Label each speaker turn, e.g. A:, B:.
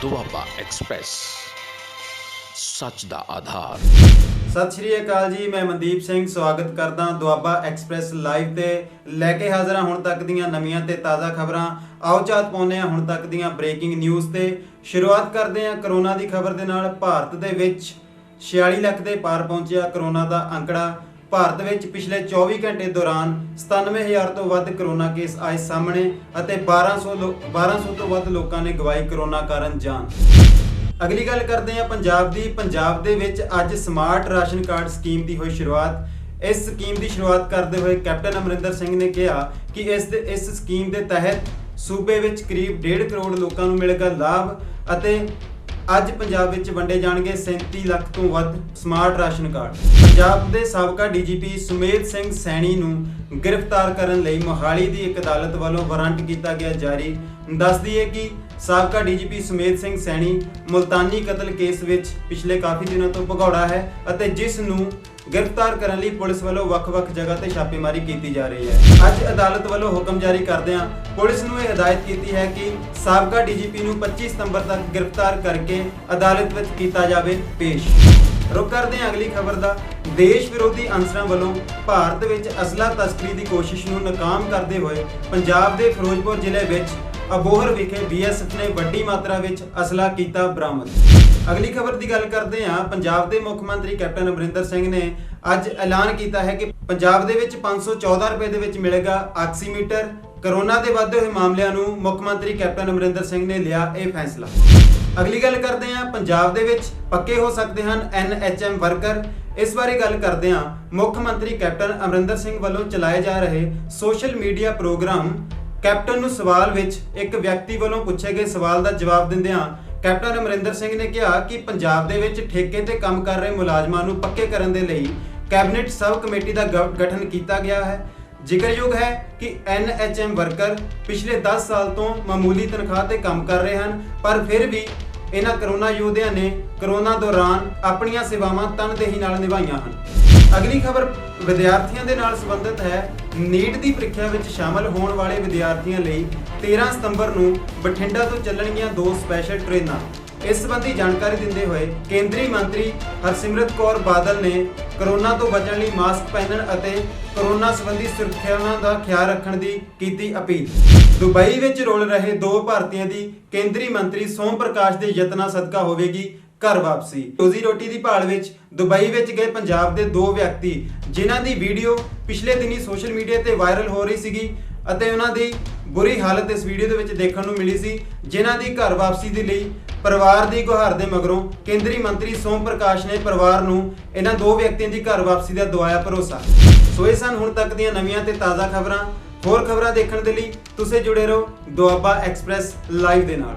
A: Doaba express ਸੱਚ ਦਾ ਆਧਾਰ।
B: ਸਤਿ ਸ਼੍ਰੀ ਅਕਾਲ ਜੀ, ਮੈਂ ਮਨਦੀਪ ਸਿੰਘ ਸਵਾਗਤ ਕਰਦਾ ਦੁਆਬਾ ਐਕਸਪ੍ਰੈਸ ਲਾਈਵ ਤੇ ਲੈ ਕੇ ਹਾਜ਼ਰ ਹਾਂ ਹੁਣ ਤੱਕ ਦੀਆਂ ਨਵੀਆਂ ਤੇ ਤਾਜ਼ਾ ਖਬਰਾਂ। ਆਓ ਝਾਤ ਪਾਉਂਦੇ ਹਾਂ ਹੁਣ ਤੱਕ ਦੀਆਂ ਬ੍ਰੇਕਿੰਗ ਨਿਊਜ਼ ਤੇ ਸ਼ੁਰੂਆਤ ਕਰਦੇ ਹਾਂ ਕਰੋਨਾ ਦੀ ਖਬਰ ਦੇ ਨਾਲ। ਭਾਰਤ ਦੇ ਵਿੱਚ 46 ਲੱਖ ਦੇ ਪਾਰ ਪਹੁੰਚਿਆ ਕਰੋਨਾ ਦਾ ਅੰਕੜਾ। ਭਾਰਤ ਵਿੱਚ ਪਿਛਲੇ 24 ਘੰਟੇ ਦੌਰਾਨ 97,000 ਤੋਂ ਵੱਧ ਕਰੋਨਾ ਕੇਸ ਆਏ ਸਾਹਮਣੇ ਅਤੇ 1200 ਤੋਂ ਵੱਧ ਲੋਕਾਂ ਨੇ ਗਵਾਈ ਕਰੋਨਾ ਕਾਰਨ ਜਾਨ। ਅਗਲੀ ਗੱਲ ਕਰਦੇ ਹਾਂ ਪੰਜਾਬ ਦੀ। ਪੰਜਾਬ ਦੇ ਵਿੱਚ ਅੱਜ ਸਮਾਰਟ ਰਾਸ਼ਨ ਕਾਰਡ ਸਕੀਮ ਦੀ ਹੋਈ ਸ਼ੁਰੂਆਤ। ਇਸ ਸਕੀਮ ਦੀ ਸ਼ੁਰੂਆਤ ਕਰਦੇ ਹੋਏ ਕੈਪਟਨ ਅਮਰਿੰਦਰ ਸਿੰਘ ਨੇ ਕਿਹਾ ਕਿ ਇਸ ਸਕੀਮ ਦੇ ਤਹਿਤ ਸੂਬੇ ਵਿੱਚ ਕਰੀਬ 1.5 ਕਰੋੜ ਲੋਕਾਂ ਨੂੰ ਮਿਲੇਗਾ ਲਾਭ ਅਤੇ ਅੱਜ ਪੰਜਾਬ ਵਿੱਚ ਵੰਡੇ ਜਾਣਗੇ 37 ਲੱਖ ਤੋਂ ਵੱਧ ਸਮਾਰਟ ਰਾਸ਼ਨ ਕਾਰਡ। ਪੰਜਾਬ ਦੇ ਸਾਬਕਾ ਡੀਜੀਪੀ ਸੁਮੇਧ ਸਿੰਘ ਸੈਣੀ ਨੂੰ ਗ੍ਰਿਫਤਾਰ ਕਰਨ ਲਈ ਮੋਹਾਲੀ ਦੀ ਇੱਕ ਅਦਾਲਤ ਵੱਲੋਂ ਵਾਰੰਟ ਕੀਤਾ ਗਿਆ ਜਾਰੀ। ਦੱਸ ਦਈਏ ਕਿ ਸਾਬਕਾ ਡੀਜੀਪੀ ਸੁਮੇਧ ਸਿੰਘ ਸੈਣੀ ਮੁਲਤਾਨੀ ਕਤਲ ਕੇਸ ਵਿੱਚ ਪਿਛਲੇ ਕਾਫੀ ਦਿਨਾਂ ਤੋਂ ਭਗੌੜਾ ਹੈ ਅਤੇ ਜਿਸ ਨੂੰ ਗ੍ਰਿਫਤਾਰ ਕਰਨ ਲਈ ਪੁਲਿਸ ਵੱਲੋਂ ਵੱਖ-ਵੱਖ ਜਗ੍ਹਾ ਤੇ ਛਾਪੇਮਾਰੀ ਕੀਤੀ ਜਾ ਰਹੀ ਹੈ। ਅੱਜ ਅਦਾਲਤ ਵੱਲੋਂ ਹੁਕਮ ਜਾਰੀ ਕਰਦਿਆਂ ਪੁਲਿਸ ਨੂੰ ਇਹ ਹਦਾਇਤ ਕੀਤੀ ਹੈ ਕਿ ਸਾਬਕਾ ਡੀਜੀਪੀ ਨੂੰ 25 ਸਤੰਬਰ ਤੱਕ ਗ੍ਰਿਫਤਾਰ ਕਰਕੇ ਅਦਾਲਤ ਵਿੱਚ ਕੀਤਾ ਜਾਵੇ ਪੇਸ਼। ਰੁਕ ਕਰਦੇ ਹਾਂ ਅਗਲੀ ਖਬਰ ਦਾ। ਦੇਸ਼ ਵਿਰੋਧੀ ਅਨਸਰਾਂ ਵੱਲੋਂ ਭਾਰਤ ਵਿੱਚ ਅਸਲਾ ਤਸਕਰੀ ਦੀ ਕੋਸ਼ਿਸ਼ ਨੂੰ ਨਾਕਾਮ ਕਰਦੇ ਹੋਏ ਪੰਜਾਬ ਦੇ ਫਿਰੋਜ਼ਪੁਰ ਜ਼ਿਲ੍ਹੇ ਵਿੱਚ ਅਬੋਹਰ ਵਿਖੇ BSF ਨੇ ਵੱਡੀ ਮਾਤਰਾ ਵਿੱਚ ਅਸਲਾ ਕੀਤਾ ਬਰਾਮਦ। ਅਗਲੀ ਖਬਰ ਦੀ ਗੱਲ ਕਰਦੇ ਹਾਂ। ਪੰਜਾਬ ਦੇ ਮੁੱਖ ਮੰਤਰੀ ਕੈਪਟਨ ਅਮਰਿੰਦਰ ਸਿੰਘ ਨੇ ਅੱਜ ਐਲਾਨ ਕੀਤਾ ਹੈ ਕਿ ਪੰਜਾਬ ਦੇ ਵਿੱਚ 514 ਰੁਪਏ ਦੇ ਵਿੱਚ ਮਿਲੇਗਾ ਆਕਸੀਮੀਟਰ। ਕਰੋਨਾ ਦੇ ਵਧਦੇ ਹੋਏ ਮਾਮਲਿਆਂ ਨੂੰ ਮੁੱਖ ਮੰਤਰੀ ਕੈਪਟਨ ਅਮਰਿੰਦਰ ਸਿੰਘ ਨੇ ਲਿਆ ਇਹ ਫੈਸਲਾ। ਅਗਲੀ ਗੱਲ ਕਰਦੇ ਹਾਂ। ਪੰਜਾਬ ਦੇ ਵਿੱਚ ਪੱਕੇ ਹੋ ਸਕਦੇ ਹਨ NHM ਵਰਕਰ। ਇਸ ਬਾਰੇ ਗੱਲ ਕਰਦੇ ਹਾਂ। ਮੁੱਖ ਮੰਤਰੀ ਕੈਪਟਨ ਅਮਰਿੰਦਰ ਸਿੰਘ ਵੱਲੋਂ ਚਲਾਏ ਜਾ ਰਹੇ ਸੋਸ਼ਲ ਮੀਡੀਆ ਪ੍ਰੋਗਰਾਮ ਕੈਪਟਨ ਨੂੰ ਸਵਾਲ ਵਿੱਚ ਇੱਕ ਵਿਅਕਤੀ ਵੱਲੋਂ ਪੁੱਛੇ ਗਏ ਸਵਾਲ ਦਾ ਜਵਾਬ ਦਿੰਦਿਆਂ ਕੈਪਟਨ ਅਮਰਿੰਦਰ ਸਿੰਘ ਨੇ ਕਿਹਾ ਕਿ ਪੰਜਾਬ ਦੇ ਵਿੱਚ ਠੇਕੇ ਤੇ ਕੰਮ ਕਰ ਰਹੇ ਮੁਲਾਜ਼ਮਾਂ ਨੂੰ ਪੱਕੇ ਕਰਨ ਦੇ ਲਈ ਕੈਬਨਿਟ ਸਬ ਕਮੇਟੀ ਦਾ ਗਠਨ ਕੀਤਾ ਗਿਆ ਹੈ। ਜ਼ਿਕਰਯੋਗ ਹੈ ਕਿ NHM ਵਰਕਰ ਪਿਛਲੇ 10 ਸਾਲ ਤੋਂ ਮਾਮੂਲੀ ਤਨਖਾਹ ਤੇ ਕੰਮ ਕਰ ਰਹੇ ਹਨ, ਪਰ ਫਿਰ ਵੀ ਇਹਨਾਂ ਕਰੋਨਾ ਯੋਧਿਆਂ ਨੇ ਕਰੋਨਾ ਦੌਰਾਨ ਆਪਣੀਆਂ ਸੇਵਾਵਾਂ ਤਨਦੇਹੀ ਨਾਲ ਨਿਭਾਈਆਂ ਹਨ। ਅਗਲੀ ਖਬਰ ਵਿਦਿਆਰਥੀਆਂ ਦੇ ਨਾਲ ਸੰਬੰਧਿਤ ਹੈ। ਨੀਟ ਦੀ ਪ੍ਰੀਖਿਆ ਵਿੱਚ ਸ਼ਾਮਲ ਹੋਣ ਵਾਲੇ ਵਿਦਿਆਰਥੀਆਂ ਲਈ 13 ਸਤੰਬਰ ਨੂੰ ਬਠਿੰਡਾ ਤੋਂ ਚੱਲਣਗੀਆਂ 2 ਸਪੈਸ਼ਲ ਟ੍ਰੇਨਾਂ। ਇਸ ਸੰਬੰਧੀ ਜਾਣਕਾਰੀ ਦਿੰਦੇ ਹੋਏ ਕੇਂਦਰੀ ਮੰਤਰੀ ਹਰਸਿਮਰਤ ਕੌਰ ਬਾਦਲ ਨੇ ਕਰੋਨਾ ਤੋਂ ਬਚਣ ਲਈ ਮਾਸਕ ਪਹਿਨਣ ਅਤੇ ਕਰੋਨਾ ਸੰਬੰਧੀ ਸੁਰੱਖਿਆਵਾਂ ਦਾ ਖਿਆਲ ਰੱਖਣ ਦੀ ਕੀਤੀ ਅਪੀਲ। ਦੁਬਈ ਵਿੱਚ ਰੁਲ ਰਹੇ 2 ਭਾਰਤੀਆਂ ਦੀ ਕੇਂਦਰੀ ਮੰਤਰੀ ਸੋਮ ਪ੍ਰਕਾਸ਼ ਦੇ ਯਤਨਾਂ ਸਦਕਾ ਹੋਵੇਗੀ ਘਰ ਵਾਪਸੀ। ਰੋਜ਼ੀ ਰੋਟੀ ਦੀ ਭਾਲ ਵਿੱਚ ਦੁਬਈ ਵਿੱਚ ਗਏ ਪੰਜਾਬ ਦੇ 2 ਵਿਅਕਤੀ ਜਿਨ੍ਹਾਂ ਦੀ ਵੀਡੀਓ ਪਿਛਲੇ ਦਿਨੀ ਸੋਸ਼ਲ ਮੀਡੀਆ ਤੇ ਵਾਇਰਲ ਹੋ ਰਹੀ ਸੀਗੀ ਅਤੇ ਉਹਨਾਂ ਦੀ ਬੁਰੀ ਹਾਲਤ ਇਸ ਵੀਡੀਓ ਦੇ ਵਿੱਚ ਦੇਖਣ ਨੂੰ ਮਿਲੀ ਸੀ, ਜਿਨ੍ਹਾਂ ਦੀ ਘਰ ਵਾਪਸੀ ਦੇ ਲਈ ਪਰਿਵਾਰ ਦੀ ਗੁਹਾਰ ਦੇ ਮਗਰੋਂ ਕੇਂਦਰੀ ਮੰਤਰੀ ਸੋਮ ਪ੍ਰਕਾਸ਼ ਨੇ ਪਰਿਵਾਰ ਨੂੰ ਇਹਨਾਂ 2 ਵਿਅਕਤੀਆਂ ਦੀ ਘਰ ਵਾਪਸੀ ਦਾ ਦਵਾਇਆ ਭਰੋਸਾ। ਸੋ ਇਹ ਸਨ ਹੁਣ ਤੱਕ ਦੀਆਂ ਨਵੀਆਂ ਤੇ ਤਾਜ਼ਾ ਖਬਰਾਂ। ਹੋਰ ਖਬਰਾਂ ਦੇਖਣ ਦੇ ਲਈ ਤੁਸੀਂ ਜੁੜੇ ਰਹੋ ਦੁਆਬਾ ਐਕਸਪ੍ਰੈਸ ਲਾਈਵ ਦੇ ਨਾਲ।